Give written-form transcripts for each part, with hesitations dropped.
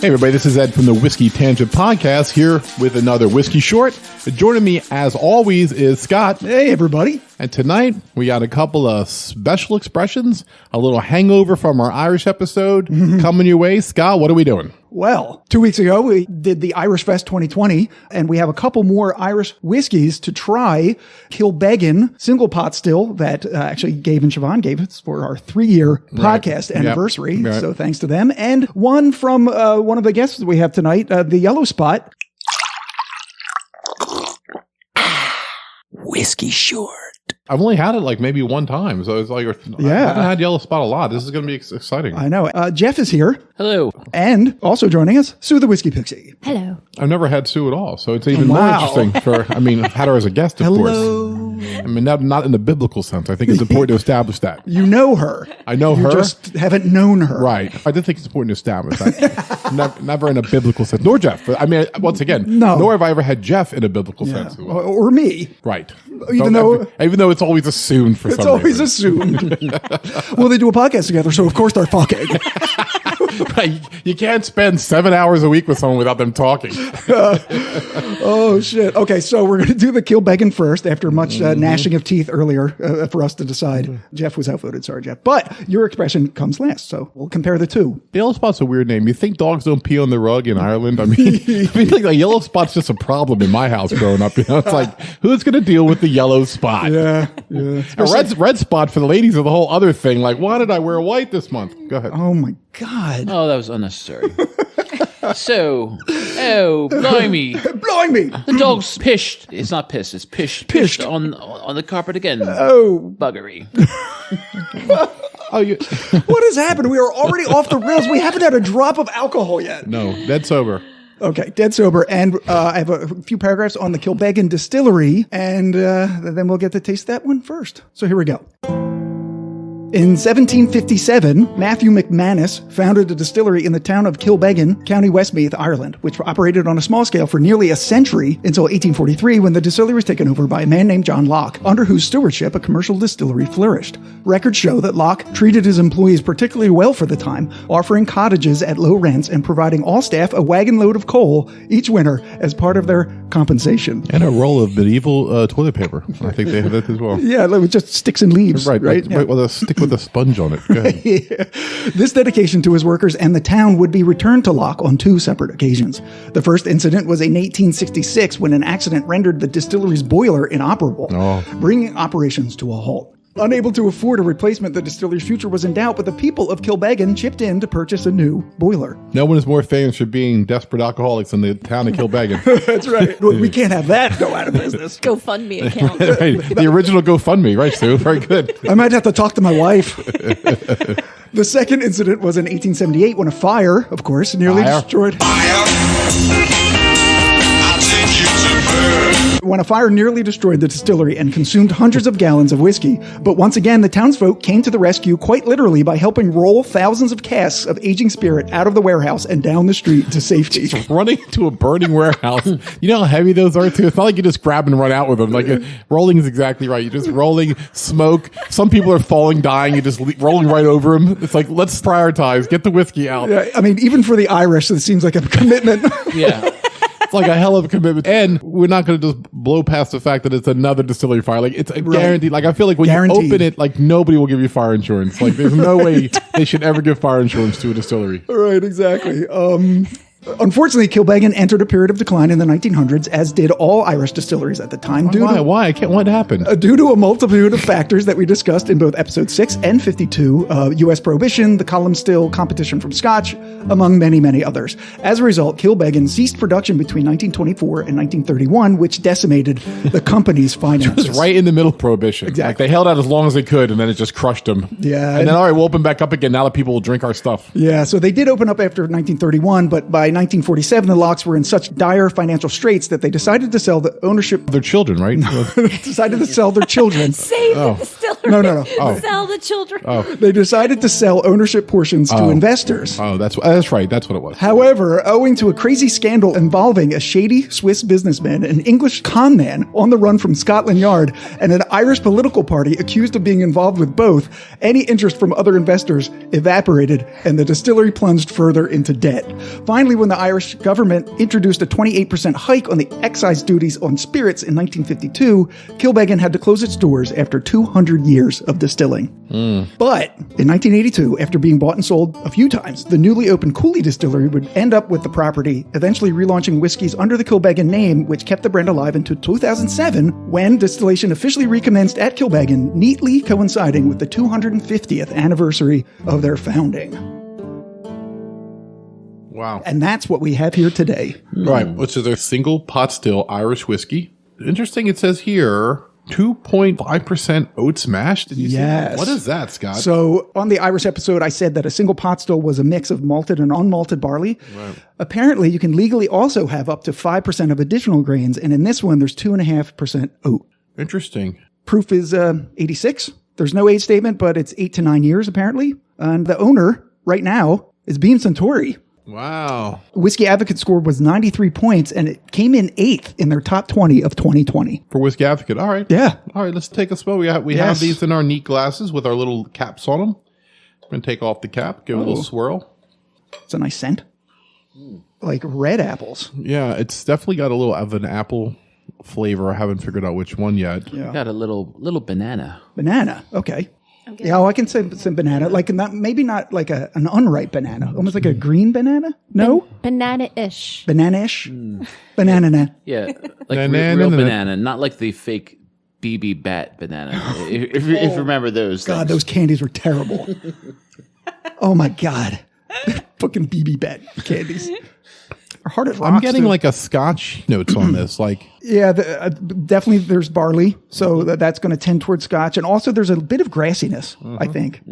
Hey everybody, this is Ed from the Whiskey Tangent Podcast here with another Whiskey Short. Joining me as always is Scott. Hey everybody. And tonight we got a couple of special expressions, a little hangover from our Irish episode coming your way. Scott, what are we doing? Well, 2 weeks ago, we did the IrishFest 2020, and we have a couple more Irish whiskeys to try. Kilbeggan single pot still that actually Gabe and Siobhan gave us for our 3-year podcast anniversary. Yep. Right. So thanks to them. And one from one of the guests that we have tonight, the Yellow Spot. Whiskey Short. I've only had it like maybe one time, so it's like I haven't had Yellow Spot a lot. This is going to be exciting. I know. Jeff is here. Hello. And also joining us, Sue the Whiskey Pixie. Hello. I've never had Sue at all, so it's even more interesting. I've had her as a guest, of course. I mean, not in the biblical sense. I think it's important to establish that. You know her. I know her. You just haven't known her. Right. I did think it's important to establish that. never in a biblical sense. Nor Jeff. But I mean, once again, nor have I ever had Jeff in a biblical sense. Or me. Right. Even though it's always assumed for some reason. It's always assumed. Well, they do a podcast together, so of course they're fucking. Right. You can't spend 7 hours a week with someone without them talking. Oh, shit. Okay, so we're going to do the Kilbeggan first after much gnashing of teeth earlier for us to decide. Jeff was outvoted. Sorry, Jeff. But your expression comes last, so we'll compare the two. Yellow Spot's a weird name. You think dogs don't pee on the rug in Ireland? I mean, like Yellow Spot's just a problem in my house growing up. You know, it's like, who's going to deal with the yellow spot? Yeah. A red spot for the ladies is the whole other thing. Like, why did I wear white this month? Go ahead. Oh, my God. Oh, that was unnecessary. Blimey. Blimey. The dog's pished. It's not pissed. It's pished on the carpet again. Oh. Buggery. What has happened? We are already off the rails. We haven't had a drop of alcohol yet. No, dead sober. Okay, dead sober. And I have a few paragraphs on the Kilbeggan distillery, and then we'll get to taste that one first. So here we go. In 1757, Matthew McManus founded a distillery in the town of Kilbeggan, County Westmeath, Ireland, which operated on a small scale for nearly a century until 1843 when the distillery was taken over by a man named John Locke, under whose stewardship a commercial distillery flourished. Records show that Locke treated his employees particularly well for the time, offering cottages at low rents and providing all staff a wagon load of coal each winter as part of their compensation. And a roll of medieval toilet paper. I think they have that as well. Yeah, with just sticks and leaves. Right. Yeah. With a stick with a sponge on it. Go ahead. Yeah. This dedication to his workers and the town would be returned to Locke on 2 separate occasions. The first incident was in 1866 when an accident rendered the distillery's boiler inoperable, bringing operations to a halt. Unable to afford a replacement, the distillery's future was in doubt, but the people of Kilbeggan chipped in to purchase a new boiler. No one is more famous for being desperate alcoholics than the town of Kilbeggan. That's right. We can't have that go out of business. GoFundMe account. Right. The original GoFundMe, right, Sue? Very good. I might have to talk to my wife. The second incident was in 1878 when a fire, of course, nearly destroyed... When a fire nearly destroyed the distillery and consumed hundreds of gallons of whiskey. But once again, the townsfolk came to the rescue quite literally by helping roll thousands of casks of aging spirit out of the warehouse and down the street to safety. Just running to a burning warehouse. You know how heavy those are, too? It's not like you just grab and run out with them. Like, rolling is exactly right. You're just rolling, smoke. Some people are falling, dying. You're just rolling right over them. It's like, let's prioritize. Get the whiskey out. Yeah, I mean, even for the Irish, it seems like a commitment. Yeah. Like a hell of a commitment. And we're not going to just blow past the fact that it's another distillery fire. Like, it's a guaranteed. Like, I feel like when you open it, like, nobody will give you fire insurance. Like, there's no way they should ever give fire insurance to a distillery. Right, exactly. Unfortunately, Kilbeggan entered a period of decline in the 1900s, as did all Irish distilleries at the time. Why? What happened? Due to a multitude of factors that we discussed in both episode 6 and 52, U.S. prohibition, the column still, competition from Scotch, among many, many others. As a result, Kilbeggan ceased production between 1924 and 1931, which decimated the company's finances. It was right in the middle of prohibition. Exactly. Like, they held out as long as they could, and then it just crushed them. Yeah. And then, all right, we'll open back up again now that people will drink our stuff. Yeah, so they did open up after 1931, but by 1947, the Locks were in such dire financial straits that they decided to sell the ownership... Their children, right? decided to sell their children. Save the distillery. No. Sell the children. They decided to sell ownership portions to investors. Oh, that's right. That's what it was. However, owing to a crazy scandal involving a shady Swiss businessman, an English con man on the run from Scotland Yard, and an Irish political party accused of being involved with both, any interest from other investors evaporated, and the distillery plunged further into debt. Finally, when the Irish government introduced a 28% hike on the excise duties on spirits in 1952, Kilbeggan had to close its doors after 200 years of distilling. But in 1982, after being bought and sold a few times, the newly opened Cooley Distillery would end up with the property, eventually relaunching whiskeys under the Kilbeggan name, which kept the brand alive until 2007, when distillation officially recommenced at Kilbeggan, neatly coinciding with the 250th anniversary of their founding. Wow. And that's what we have here today. Right, which is a single pot still Irish whiskey. Interesting, it says here 2.5% oats mash. Did you see that? Yes. What is that, Scott? So on the Irish episode, I said that a single pot still was a mix of malted and unmalted barley. Right. Apparently, you can legally also have up to 5% of additional grains. And in this one, there's 2.5% oat. Interesting. Proof is 86. There's no age statement, but it's 8 to 9 years, apparently. And the owner right now is Beam Suntory. Wow. Whiskey Advocate score was 93 points, and it came in 8th in their top 20 of 2020. For Whiskey Advocate. All right. Yeah. All right, let's take a smell. We have Yes. these in our neat glasses with our little caps on them. We're going to take off the cap, give it a little swirl. It's a nice scent. Like red apples. Yeah, it's definitely got a little of an apple flavor. I haven't figured out which one yet. Yeah. Got a little banana. Banana. Okay. Yeah, I can say some banana. Like maybe not like an unripe banana. Almost like a green banana? No? Banana-ish. Banana-ish? Banana. Yeah, like Banana. real banana, not like the fake BB Bat banana. if you remember those. God, things. those candies were terrible. Oh my God. Fucking BB Bat candies. Are hard as rocks. I'm getting too. like a Scotch notes on this. Like, Yeah, definitely there's barley. So that's going to tend towards Scotch. And also there's a bit of grassiness, I think.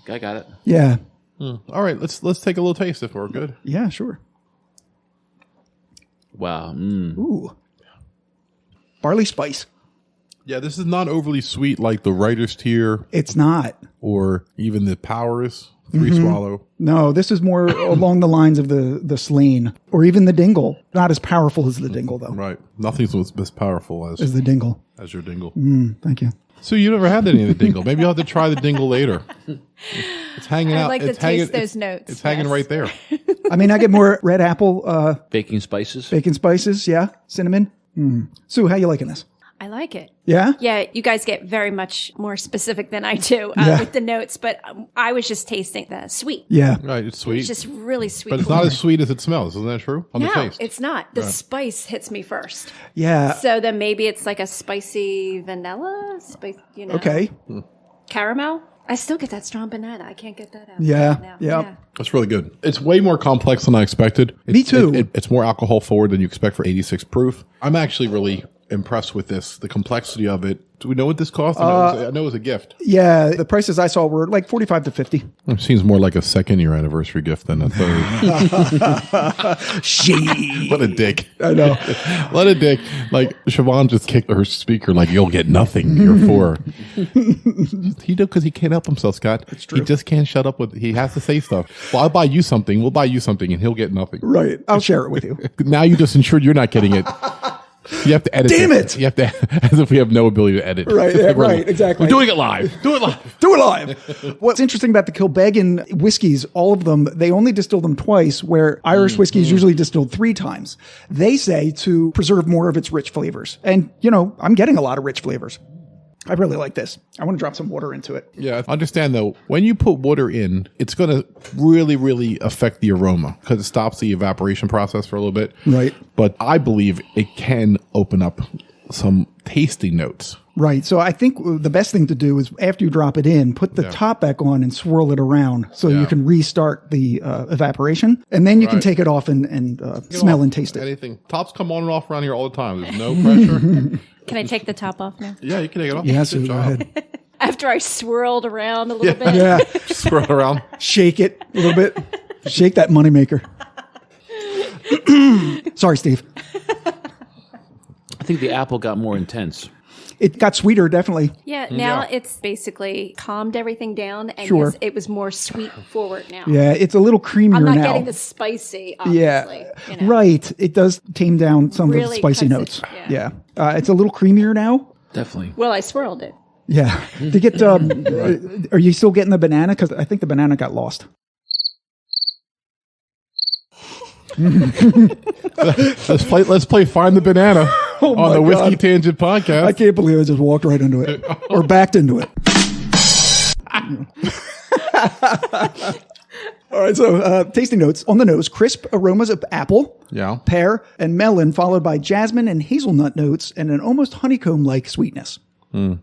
I got it. Yeah. all right, let's take a little taste if we're good. Yeah, sure. Wow. Ooh. Barley spice. Yeah, this is not overly sweet like the Writer's Tier It's not. or even the Powers 3-Swallow. No, this is more along the lines of the Slane or even the Dingle. Not as powerful as the Dingle, though. Right. Nothing's as powerful As the Dingle. as your dingle. Thank you. So you never had any of the dingle. Maybe you'll have to try the dingle later. It's hanging I'd out. like to it's hanging, taste those it's, notes, It's hanging yes. right there. I mean, I get more red apple, Baking spices. bacon spices. Yeah. Cinnamon. Sue, how you liking this? I like it. Yeah? Yeah, you guys get very much more specific than I do Yeah. with the notes, but I was just tasting the sweet. Yeah. Right. It's sweet. It's just really sweet. but it's not as sweet as it smells. Isn't that true? On the No, taste. it's not. The spice hits me first. Yeah. So then maybe it's like a spicy vanilla, Okay. caramel. I still get that strong banana. I can't get that out. Yeah, right now. yeah. It's really good. It's way more complex than I expected. Me too. It's more alcohol forward than you expect for 86 proof. I'm actually really impressed with this, the complexity of it. Do we know what this cost? I know it was a gift. Yeah. The prices I saw were like 45 to 50. It seems more like a second-year anniversary gift than a third. She. What a dick. I know. What a dick. Like, Siobhan just kicked her speaker like, you'll get nothing. You're four. He did because he can't help himself, Scott. It's true. He just can't shut up. He has to say stuff. Well, I'll buy you something. We'll buy you something, and he'll get nothing. Right. I'll share it with you. Now you just ensured you're not getting it. You have to edit. Damn it! You have to, as if we have no ability to edit. Right, yeah, right, exactly. We're doing it live. Do it live. Do it live. What's interesting about the Kilbeggan whiskeys, all of them, they only distill them twice, where Irish whiskey is usually distilled 3 times. They say to preserve more of its rich flavors. And, I'm getting a lot of rich flavors. I really like this. I want to drop some water into it. Yeah, understand though, when you put water in, it's going to really, really affect the aroma because it stops the evaporation process for a little bit. Right. But I believe it can open up some tasty notes. Right. So I think the best thing to do is after you drop it in, put the top back on and swirl it around so you can restart the evaporation. And then you can take it off and smell and taste it. Anything. Tops come on and off around here all the time. There's no pressure. Can I take the top off now? Yeah, you can take it off. Yeah, Good so go job. ahead. After I swirled around a little bit. Yeah. Scroll around. Shake it a little bit. Shake that moneymaker. Sorry, Steve. I think the apple got more intense. It got sweeter, definitely. Yeah, now it's basically calmed everything down, and Sure. yes, it was more sweet forward now. Yeah, it's a little creamier I'm not now. getting the spicy, obviously. Yeah, right. It does tame down some of the Really spicy cuts notes. it, Yeah, it's a little creamier now. Definitely. Well, I swirled it. Yeah. To get, are you still getting the banana? Because I think the banana got lost. Let's play Find the Banana on the Whiskey God. Tangent podcast. I can't believe I just walked right into it or backed into it. All right, so tasting notes. On the nose, crisp aromas of apple, Yeah. pear, and melon, followed by jasmine and hazelnut notes and an almost honeycomb-like sweetness.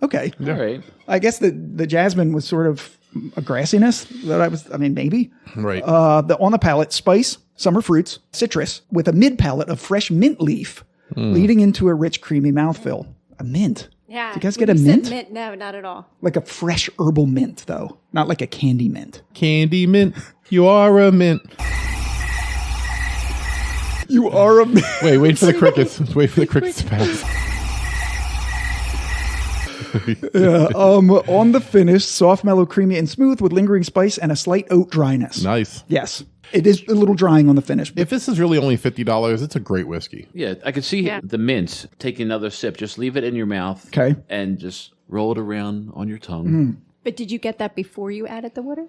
Okay. All right. I guess the jasmine was sort of a grassiness that maybe. Right. On the palate, spice, summer fruits, citrus, with a mid palate of fresh mint leaf, leading into a rich, creamy mouthfeel. A mint. Yeah. Do you guys When get a you said mint? No, not at all. Like a fresh herbal mint, though. Not like a candy mint. Candy mint. You are a mint. You are a mint. Wait for the crickets. Wait for the crickets to pass. On the finish, soft, mellow, creamy, and smooth with lingering spice and a slight oat dryness. Nice. Yes. It is a little drying on the finish. If this is really only $50, it's a great whiskey. Yeah, I could see the mint. Take another sip. Just leave it in your mouth. Okay. And just roll it around on your tongue. But did you get that before you added the water?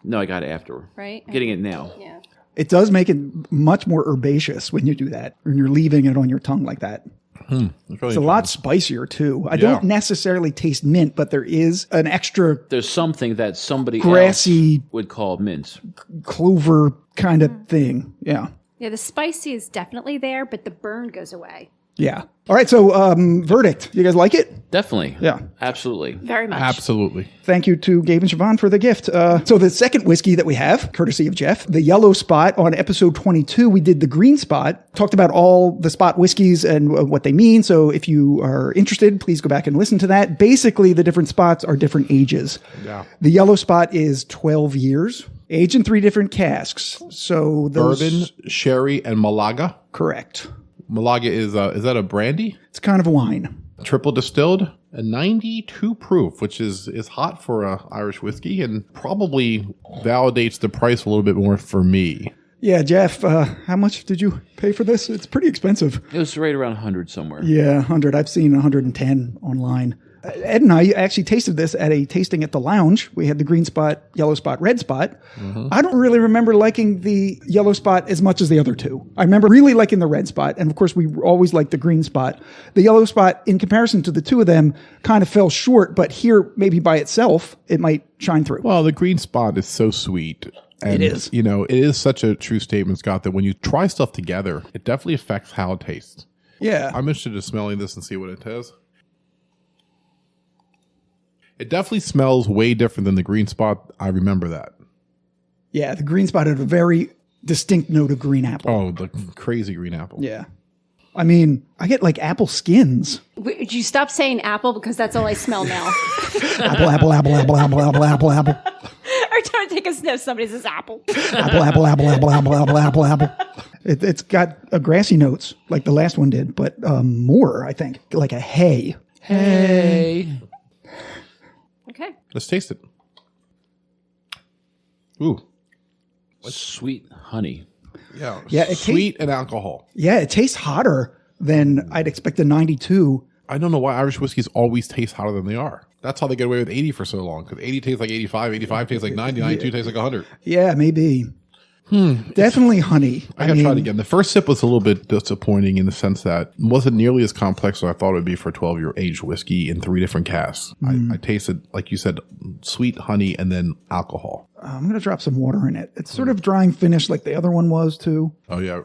No, I got it after. Right? Getting it now. Yeah. It does make it much more herbaceous when you do that, when you're leaving it on your tongue like that. It's a lot spicier, too. I don't necessarily taste mint, but there is an extra There's something that somebody grassy, else would call mint. clover kind of thing. Yeah. Yeah, the spicy is definitely there, but the burn goes away. Yeah. All right. So, verdict. You guys like it? Definitely. Yeah. Absolutely. Very much. Absolutely. Thank you to Gabe and Siobhan for the gift. So the second whiskey that we have, courtesy of Jeff, the Yellow Spot. On episode 22, we did the Green Spot, talked about all the spot whiskeys and what they mean. So if you are interested, please go back and listen to that. Basically, the different spots are different ages. Yeah. The Yellow Spot is 12 years, aged in 3 different casks. So those, Bourbon, sherry, and Malaga. correct. Malaga is that a brandy? It's kind of a wine. Triple distilled, a 92 proof, which is hot for a Irish whiskey and probably validates the price a little bit more for me. Yeah, Jeff, how much did you pay for this? It's pretty expensive. It was right around 100 somewhere. Yeah, 100. I've seen 110 online. Ed and I actually tasted this at a tasting at the lounge. We had the green spot, yellow spot, red spot. I don't really remember liking the yellow spot as much as the other two. I remember really liking the red spot. And of course, we always liked the green spot. The yellow spot, in comparison to the two of them, kind of fell short. But here, maybe by itself, it might shine through. Well, the green spot is so sweet. And, It is. You know, it is such a true statement, Scott, that when you try stuff together, it definitely affects how it tastes. Yeah. I'm interested in smelling this and see what it does. It definitely smells way different than the green spot. I remember that. Yeah, the green spot had a very distinct note of green apple. Oh, the crazy green apple. Yeah. I mean, I get like apple skins. Would you stop saying apple because that's all I smell now? Apple, apple, apple, apple, apple, apple, apple, apple. Or don't take a sniff. Somebody says apple. Apple, apple, apple, apple, apple, apple, apple, apple. It's got a grassy notes like the last one did, but more, I think, like a hay. Hey. Okay. Let's taste it. Ooh. Sweet honey. Yeah. Yeah, it Sweet and alcohol. Yeah, it tastes hotter than I'd expect a 92. I don't know why Irish whiskeys always taste hotter than they are. That's how they get away with 80 for so long. Because 80 tastes like 85, 85 tastes like 90, 92 tastes like 100. Yeah, maybe. Definitely honey. I gotta try it again. The first sip was a little bit disappointing in the sense that it wasn't nearly as complex as I thought it would be for a 12-year aged whiskey in 3 different casks. I tasted, like you said, sweet honey and then alcohol. I'm going to drop some water in it. It's sort of drying finish like the other one was too. Oh, yeah.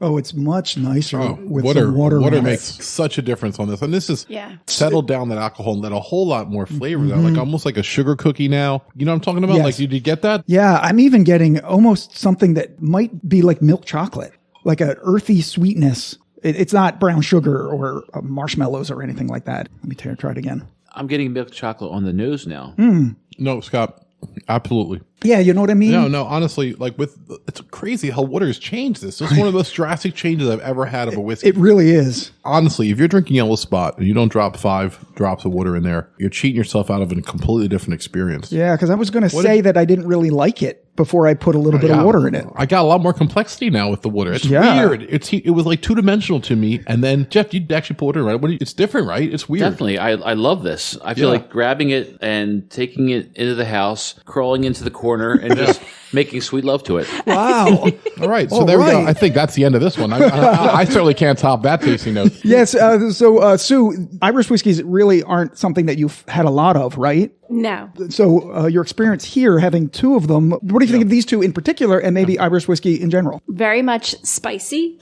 Oh, it's much nicer with water, some water. water on makes it. such a difference on this. And this is Yeah. settled down that alcohol and let a whole lot more flavor out. Like almost like a sugar cookie now. You know what I'm talking about? Yes. Like, did you get that? Yeah, I'm even getting almost something that might be like milk chocolate, like an earthy sweetness. It's not brown sugar or marshmallows or anything like that. Let me try it again. I'm getting milk chocolate on the nose now. No, Scott. Absolutely. Yeah, you know what I mean? No, honestly, like it's crazy how water has changed this. This is one of the most drastic changes I've ever had of a whiskey. It really is. Honestly, if you're drinking Yellow Spot and you don't drop 5 drops of water in there, you're cheating yourself out of a completely different experience. Yeah, because I was going to say that I didn't really like it before I put a little bit of water in it. I got a lot more complexity now with the water. It's weird. It was like 2-dimensional to me. And then, Jeff, you actually put water in it. It's different, right? It's weird. Definitely. I love this. I feel like grabbing it and taking it into the house, crawling into the corner, and just making sweet love to it. Wow. All right. So there we go. I think that's the end of this one. I certainly can't top that tasting note. Yes. So, Sue, Irish whiskeys really aren't something that you've had a lot of, right? No. So your experience here, having 2 of them, what do you think of these 2 in particular and maybe Irish whiskey in general? Very much spicy,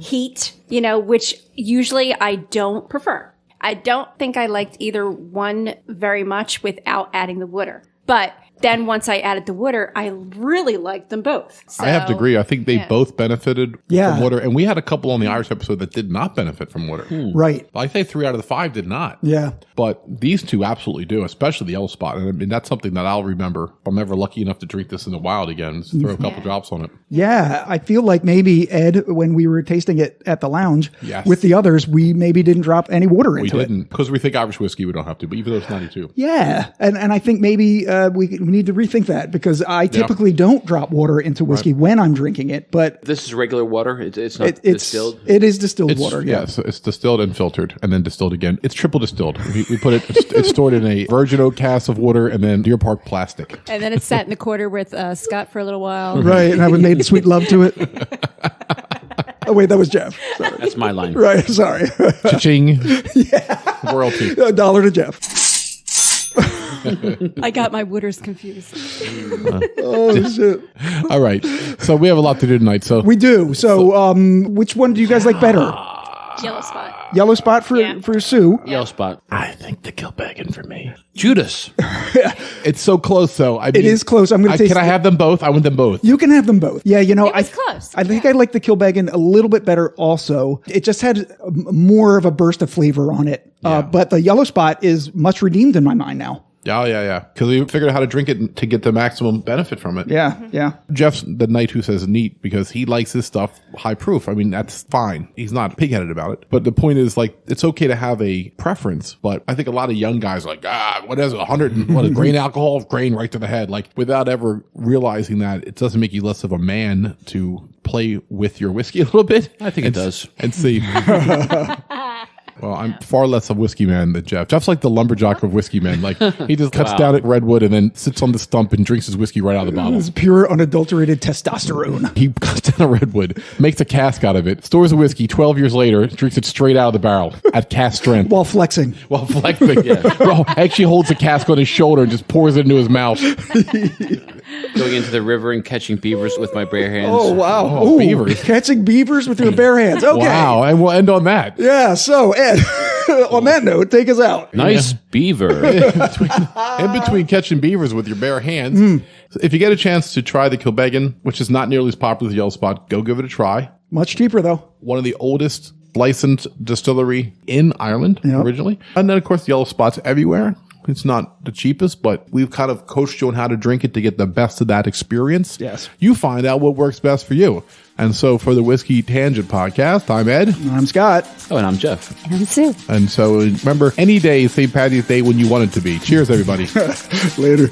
heat, which usually I don't prefer. I don't think I liked either one very much without adding the water. But then once I added the water, I really liked them both. So, I have to agree. I think they both benefited Yeah. from water. And we had a couple on the Irish episode that did not benefit from water. Right. I say 3 out of the 5 did not. Yeah. But these 2 absolutely do, especially the Yellow Spot. And I mean, that's something that I'll remember. If I'm ever lucky enough to drink this in the wild again, just throw a couple drops on it. Yeah. I feel like maybe, Ed, when we were tasting it at the lounge with the others, we maybe didn't drop any water into it. We didn't. Because we think Irish whiskey, we don't have to. But even though it's 92. Yeah. And I think maybe we need to rethink that because I typically don't drop water into whiskey when I'm drinking it. But This is regular water. It's not distilled. It is distilled water. Yeah, so it's distilled and filtered and then distilled again. It's triple distilled. We put it, it's stored in a virgin oak cask of water and then Deer Park plastic. And then it sat in the corner with Scott for a little while. Right. And I would made sweet love to it. Oh, wait, that was Jeff. Sorry. That's my line. Right. Sorry. Cha-ching. Royalty. $1 to Jeff. I got my wooders confused. Oh, shit. All right. So we have a lot to do tonight. So We do. So, which one do you guys like better? Yellow Spot. Yellow Spot for Sue. Yellow Spot. I think the Kilbeggan for me. Judas. It's so close, though. I mean, It is close. I'm going to taste. Can I have them both? I want them both. You can have them both. Yeah, It was close. I think I like the Kilbeggan a little bit better also. It just had more of a burst of flavor on it. But the Yellow Spot is much redeemed in my mind now. Yeah. Because we figured out how to drink it to get the maximum benefit from it. Yeah. Jeff's the knight who says neat because he likes his stuff high proof. I mean, that's fine. He's not pig-headed about it. But the point is, like, it's okay to have a preference. But I think a lot of young guys are like, what is it, 100 and what, grain alcohol, grain right to the head. Like, without ever realizing that it doesn't make you less of a man to play with your whiskey a little bit. I think it does. And see. Well, I'm far less a whiskey man than Jeff. Jeff's like the lumberjack of whiskey men. Like, he just cuts down at redwood and then sits on the stump and drinks his whiskey right out of the bottle. It's pure unadulterated testosterone. He cuts down a redwood, makes a cask out of it, stores the whiskey 12 years later, drinks it straight out of the barrel at cask strength. While flexing. While flexing. Well, actually holds the cask on his shoulder and just pours it into his mouth. Going into the river and catching beavers with my bare hands. Oh, wow. Oh, beavers. Catching beavers with your bare hands. Okay. Wow. And we'll end on that. Yeah, so, Ed, on that note, take us out. Nice beaver. In between catching beavers with your bare hands, if you get a chance to try the Kilbeggan, which is not nearly as popular as the Yellow Spot, go give it a try. Much cheaper, though. One of the oldest licensed distillery in Ireland originally. And then, of course, the Yellow Spot's everywhere. It's not the cheapest, but we've kind of coached you on how to drink it to get the best of that experience. Yes. You find out what works best for you. And so for the Whiskey Tangent Podcast, I'm Ed. I'm Scott. Oh, and I'm Jeff. And Sue. And so remember, any day is St. Patty's Day when you want it to be. Cheers, everybody. Later.